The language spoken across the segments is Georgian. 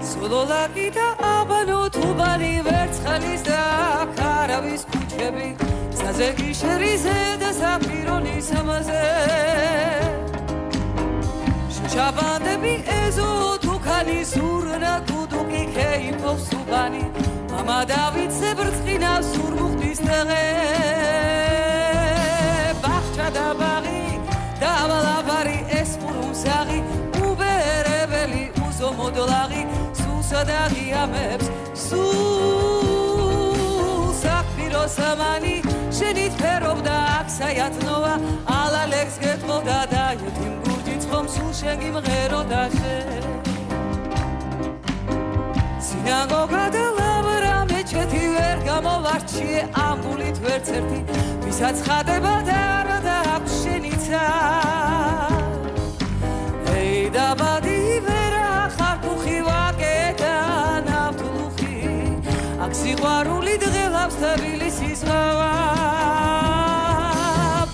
სულოლაკი და აბანო თუბანი ვერცხლის და ქარავის ქუჩები საზეგი შერიზე და საფირონი სამაზე შაბანდები ეზო თუქანი სურნა გუდუკი ქეიფობს უბანი მამა დავითზე ბრწყინავს სურმუხტის ტեղე ბახჩა და ბაღი დავალაბარი ესპურუმსაღი უბერებელი უზომოდოლაღი სულსა და ღიამებს სულ საფირო სამანი შენით ფერობდა აქ საიათნოვა ალალექს გეტყოდა და ютიმ გურჯიცხომ სულ შენ გიმღეროდა შენ სინაგოგა და ლავრა მეჩეთი ვერ გამოვარჩიე ამბულით ვერც ერთი ვისაც ხადება და არა და აქვს შენიცა ეი დაბადი ვერა ხარკუხი ვაკეთა ნავთლუხი აქ სიყვარული დღელავს თბილისის ზღვა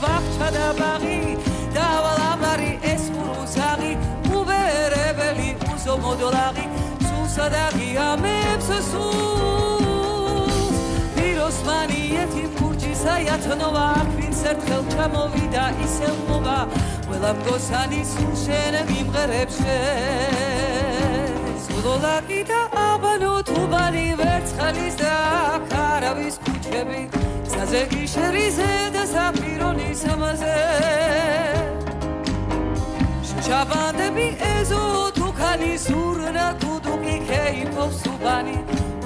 ბახჩა და ბაღი დავალაბარი ესპურუსაღი უბერებელი უზომოდოლაღი სულსა და ღიამებს სულს პიროსმანი ეთიმ გურჯი საიათნოვა აქ ვინც ერთხელ ჩამოვიდა ისევ მოვა ყველა მგოსანი სულ შენ მიმღერებს შენ სულოლაკი და აბანო თუბანი ვერცხლის და ქარავის ქუჩები საზეგი შერიზე და საფირონი სამაზე შაბანდები ეზო თუქანი სურნა გუდუკი ქეიფობს უბანი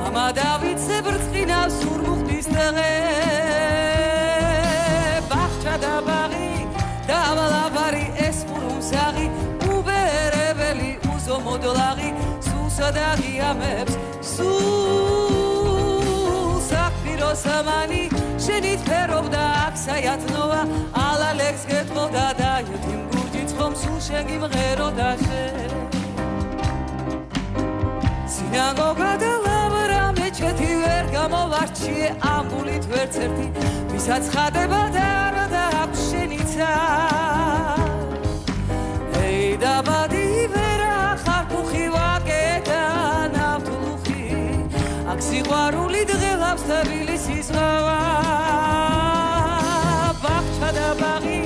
მამა დავითზე ბრწყინავს სურმუხტის ტեղე ბახჩა და ბაღი დავალაბარი ესპურუმსაღი უბერებელი უზომოდოლაღი სულსა და ღიამებს სულ საფირო სამანი შენით ფერობდა აქ საიათნოვა ალალექს გეტყოდა და ютიმ გურჯიცხომ სულ შენ გიმღეროდა შენ სინაგოგა და ლავრა მეჩეთი ვერ გამოვარჩიე ამბულით ვერც ერთი ვისაც ხადება და არა და აქვს შენიცა ეი დაბადი ვერა ხარკუხი ვაკეთა ნავთლუხი აქ სიყვარული დღელავს თბილისის ზღვა ბახჩა და ბაღი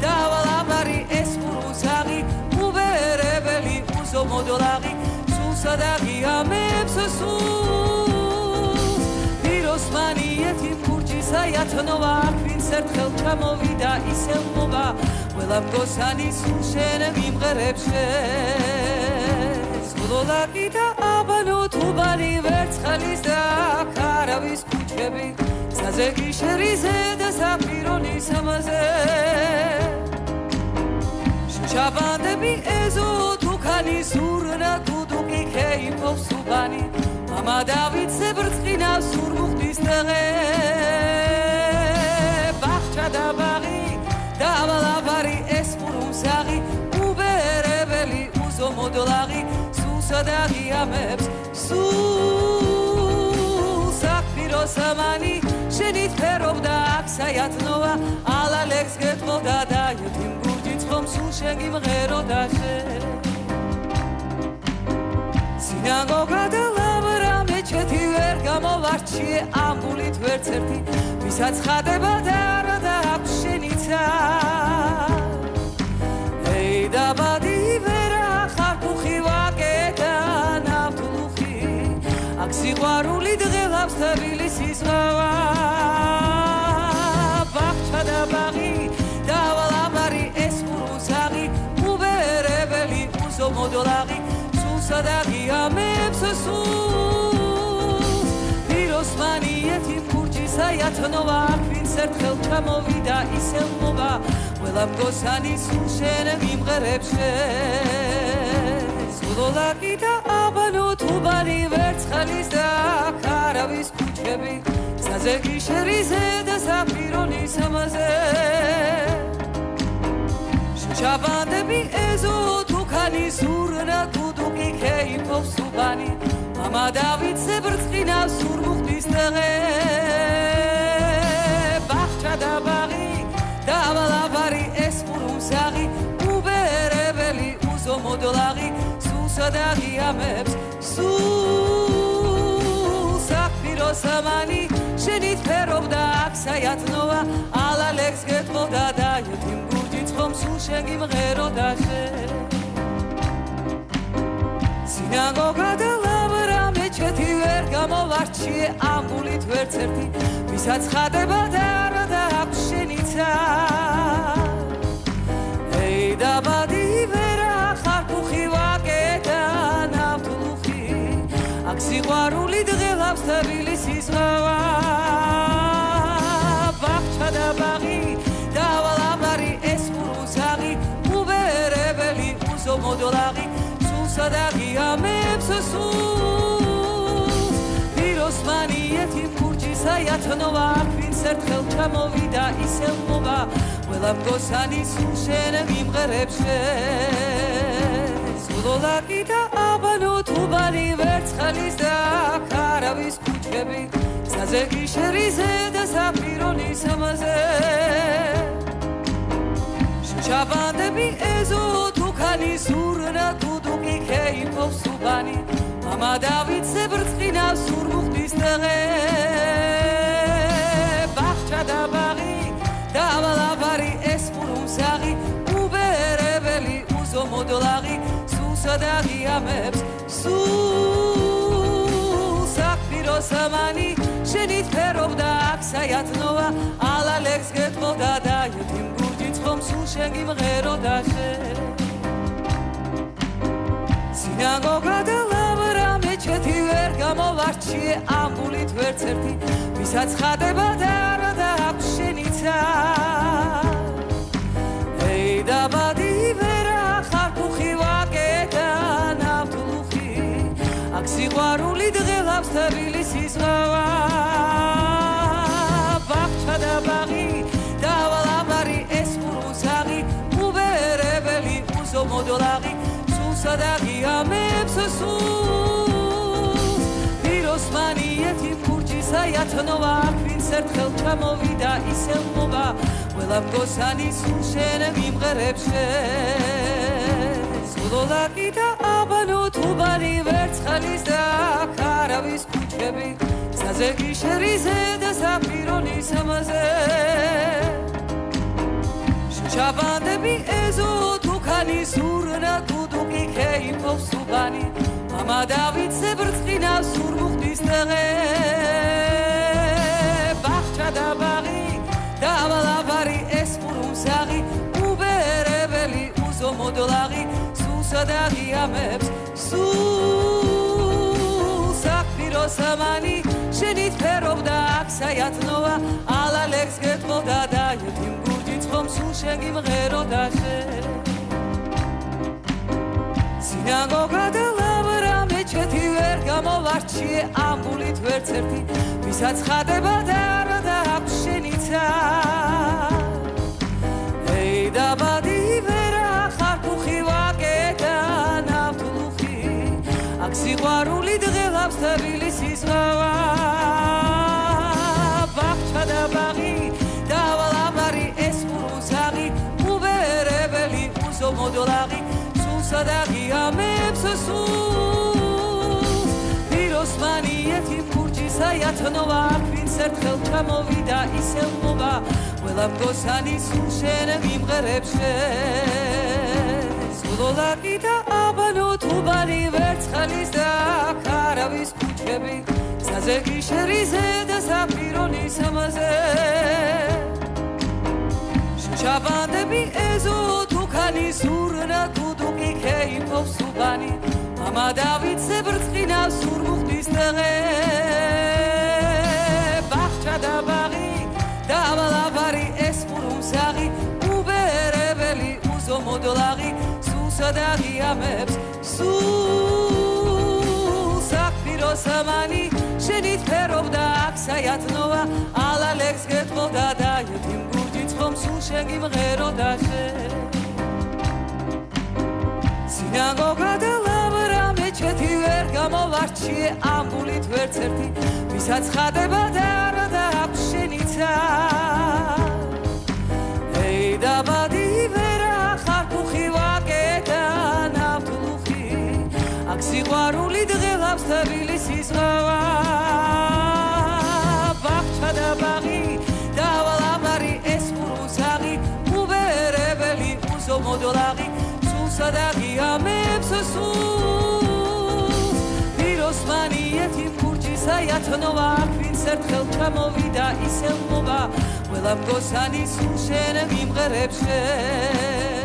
დავალაბარი ესპურუსაღი უბერებელი უზომოდოლაღი სულსა და ღიამებს სულს პიროსმანი ეთიმ გურჯი საიათნოვა აქ ვინც ერთხელ ჩამოვიდა ისევ მოვა ყველა მგოსანი სულ შენ მიმღერებს შენ სულოლაკი და აბანო თუბანი ვერცხლის და ქარავის ქუჩები საზეგი შერიზე და საფირონი სამაზე შაბანდები ეზო თუქანი სურნა გუდუკი ქეიფობს უბანი მამა დავითზე ბრწყინავს სურმუხტის ტեղე ბახჩა და ბაღი დავალაბარი ესპურუმსაღი უბერებელი უზომოდოლაღი სულსა და ღიამებს სულ საფირო სამანი შენით ფერობდა აქ საიათნოვა ალალექს გეტყოდა და ютიმ გურჯიცხომ სულ შენ გიმღეროდა შენ სინაგოგა და ლავრა მეჩეთი ვერ გამოვარჩიე ამბულით ვერც ერთი ვისაც ხადება და არა და აქვს შენიცა ეი დაბადი ვერა ხარკუხი ვაკეთა ნავთლუხი აქ სიყვარული დღელავს თბილისის ზღვა ბახჩა და ბაღი დავალაბარი ესპურუსაღი უბერებელი უზომოდოლაღი სულსა და ღიამებს სულს პიროსმანი ეთიმ გურჯი საიათნოვა აქ ვინც ერთხელ ჩამოვიდა ისევ მოვა ყველა მგოსანი სულ შენ მიმღერებს შენ სულოლაკი და აბანო თუბანი ვერცხლის და ქარავის ქუჩები საზეგი შერიზე და საფირონი სამაზე შაბანდები ეზო თუქანი სურნა გუდუკი ქეიფობს უბანი მამა დავითზე ბრწყინავს სურმუხტის ტեղე ბახჩა და ბაღი დავალაბარი ესპურუმსაღი უბერებელი უზომოდოლაღი სულსა და ღიამებს სულ საათნოა ალალექს გეტყოდა და ეთიმ გურჯი ცხომ სულ შენ გიმღეროდა შენ სინაგოგა და ლავრა მეჩეთი ვერ გამოვარჩიე ამბულით ვერც ერთი ვისაც ხადება და არა და აქვს შენიცა ей დაბადი ვერა ხარ ხუხი ვაკეთა ნავთლუხი აქ სიყვარული დღელავს თბილისის ზღვა ბაღჩა და ბაღი დავალაბარი ეს ყურუსაღი უბერებელი უზომოდოლაღი სულსა და ღიამებს სულს პიროსმანი ეთიმ გურჯისა იათნოვა აქ ვინც ერთხელ ჩამოვიდა ისევ მოვა ყველა მგოსანი სულ შენ მიმღერებს შენს ულოლაკი და აბანო თუბანი ვერცხალის და აქ არავის ქუჩები საზეგი შერიზე და საფირონის ამაზე შაბანდები ეზო თუქანი სურნა თუდუკი ქეიფობს უბანი მამა დავითზე ბრწყინავს სურმუხტის დღე ბაღჩა და ბაღი დავალაბარი ეს ყურუმსაღი უბერებელი უზომოდოლაღი სულსა და ღიამებს სულს აქ პიროსამანი შენით ფერობდა აქ საათნოა ალალექს გეტყოდა და ეთიმ გურჯი ცხომ სულ შენ გიმღეროდა შენ სინაგოგა და ლავრა მეჩეთი ვერ გამოვარჩიე ამბულით ვერც ერთი ვისაც ხადება და არა და აქვს შენიცა ей დაბადი ვერა ხარ ხუხი ვაკეთა ნავთლუხი აქ სიყვარული დღელავს თბილისის ზღვა ბაღჩა და ბაღი დავალაბარი ეს ყურუსაღი უბერებელი უზომოდოლაღი სულსა და ღიამებს სულს პიროსმანი ეთიმ გურჯისა იათნოვა აქ ვინც ერთხელ ჩამოვიდა ისევ მოვა ყველა მგოსანი სულ შენ მიმღერებს შენს ულოლაკი და აბანო თუბანი ვერცხალის და აქ არავის ქუჩები საზეგი შერიზე და საფირონის ამაზე შაბანდები ეზო თუქანი სურნა თუდუკი ქეიფობს უბანი მამა დავითზე ბრწყინავს სურმუხტის დღე ბაღჩა და ბაღი დავალაბარი ეს ყურუმსაღი უბერებელი უზომოდოლაღი სულსა და ღიამებს სულს აქ პიროსამანი შენით ფერობდა აქ საათნოა ალალექს გეტყოდა და ეთიმ გურჯი ცხომ სულ შენ გიმღეროდა შენ სინაგოგა და ლავრა მეჩეთი ვერ გამოვარჩიე ამბულით ვერც ერთი ვისაც ხადება და არა და აქვს შენიცა ей დაბადი ვერა ხარ ხუხი ვაკეთა ნავთლუხი აქ სიყვარული დღელავს თბილისის ზღვა ბაღჩა და ბაღი დავალაბარი ეს ყურუსაღი უბერებელი უზომოდოლაღი სულსა და ღიამებს სულს პიროსმანი ეთიმ გურჯისა იათნოვა აქ ვინც ერთხელ ჩამოვიდა ისევ მოვა ყველა მგოსანი სულ შენ მიმღერებს შენს ულოლაკი და აბანო თუბანი ვერცხალის და აქ არავის ქუჩები საზეგი შერიზე და საფირონის ამაზე შაბანდები ეზო თუქანი სურნა თუდუკი ქეიფობს უბანი მამა დავითზე ბრწყინავს სურმუხტის დღე ბაღჩა და ბაღი დავალაბარი ეს ყურუმსაღი უბერებელი უზომოდოლაღი სულსა და ღიამებს სულს აქ პიროსამანი შენით ფერობდა აქ საათნოა ალალექს გეტყოდა და ეთიმ გურჯი ცხომ სულ შენ გიმღეროდა შენ სინაგოგა და ლავრა მეჩეთი ვერ გამოვარჩიე ამბულით ვერც ერთი ვისაც ხადება და არა და აქვს შენიცა ей დაბადი ვერა ხარ ხუხი ვაკეთა ნავთლუხი აქ სიყვარული დღელავს თბილისის ზღვა ბაღჩა და ბაღი დავალ დოლაღი სულსა და ღიამებს სულს პიროსმანი ეთიმ გურჯისა იათნოვა ვინც ერთხელ ჩამოვიდა ისევ მოვა ყველა მგოსანი სულ შენ მიმღერებს შენ